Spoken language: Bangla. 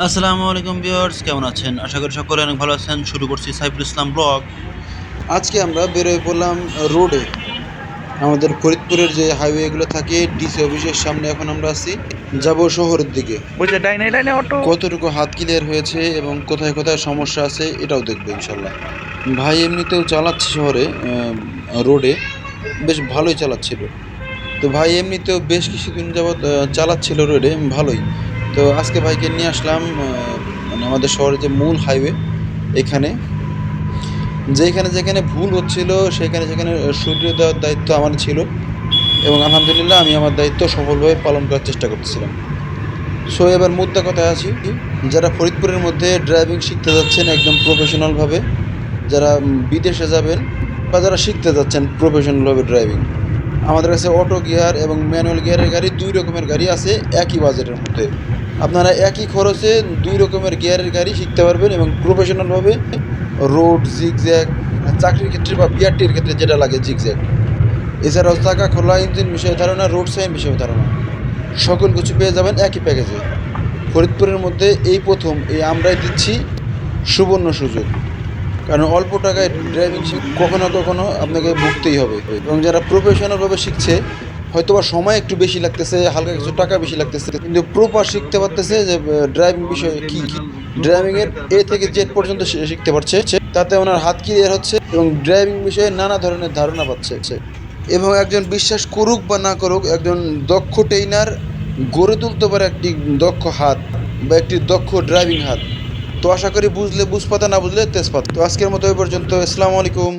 আসসালামু আলাইকুম ভিউয়ার্স, কেমন আছেন? আশা করি সকলে অনেক ভালো আছেন। শুরু করছি সাইফুল ইসলাম ব্লগ। আজকে আমরা বেরোয় পড়লাম রোডে। আমাদের ফরিদপুরের যে হাইওয়েগুলো থাকে ডিসি অফিসের সামনে এখন আমরা আছি, যাব শহরের দিকে। বুঝলে ডাইনে ডাইনে অটো। কতটুকু হাত ক্লিয়ার হয়েছে এবং কোথায় কোথায় সমস্যা আছে এটাও দেখবো ইনশাল্লাহ। ভাই এমনিতেও চালাচ্ছে শহরে, রোডে বেশ ভালোই চালাচ্ছিল। তো ভাই এমনিতেও বেশ কিছুদিন যাবৎ চালাচ্ছিল রোডে ভালোই। তো আজকে ভাইকে নিয়ে আসলাম মানে আমাদের শহরের যে মূল হাইওয়ে এখানে। যেখানে যেখানে ভুল হচ্ছিল সেখানে সেখানে শুধরে দেওয়ার দায়িত্ব আমার ছিল এবং আলহামদুলিল্লাহ আমি আমার দায়িত্ব সফলভাবে পালন করার চেষ্টা করতেছিলাম। সো এবার মুদ্রা কথায় আছি, যারা ফরিদপুরের মধ্যে ড্রাইভিং শিখতে যাচ্ছেন একদম প্রফেশনালভাবে, যারা বিদেশে যাবেন বা যারা শিখতে যাচ্ছেন প্রফেশনালভাবে ড্রাইভিং, আমাদের কাছে অটো গিয়ার এবং ম্যানুয়াল গিয়ারের গাড়ি দুই রকমের গাড়ি আছে একই বাজেটের মধ্যে। আপনারা একই খরচে দুই রকমের গিয়ারের গাড়ি শিখতে পারবেন এবং প্রফেশনালভাবে রোড জিগজ্যাগ, চাকরির ক্ষেত্রে বা বিআরটির ক্ষেত্রে যেটা লাগে জিগজ্যাগ, এছাড়াও চাকা খোলা, ইঞ্জিন বিষয়ে ধারণা, রোড সাইন বিষয়ে ধারণা, সকল কিছু পেয়ে যাবেন একই প্যাকেজে। ফরিদপুরের মধ্যে এই প্রথম এই আমরাই দিচ্ছি সুবর্ণ সুযোগ, কারণ অল্প টাকায় ড্রাইভিং কখনো কখনো আপনাকে ভুগতেই হবে। এবং যারা প্রফেশনালভাবে শিখছে হয়তো বা সময় একটু বেশি লাগতেছে, হালকা কিছু টাকা বেশি লাগতেছে, কিন্তু প্রপার শিখতে পারতেছে যে ড্রাইভিং বিষয়ে কী কী, ড্রাইভিংয়ের এ থেকে জেড পর্যন্ত শিখতে পারছে, তাতে ওনার হাত ক্লিয়ার হচ্ছে এবং ড্রাইভিং বিষয়ে নানা ধরনের ধারণা পাচ্ছে। এবং একজন বিশ্বাস করুক বা না করুক, একজন দক্ষ ট্রেইনার গড়ে তুলতে পারে একটি দক্ষ হাত বা একটি দক্ষ ড্রাইভিং হাত। তো আশা করি বুঝলে বুঝপাতা, না বুঝলে তেজপাতা। তো আজকের মতো এই পর্যন্ত। আসসালামু আলাইকুম।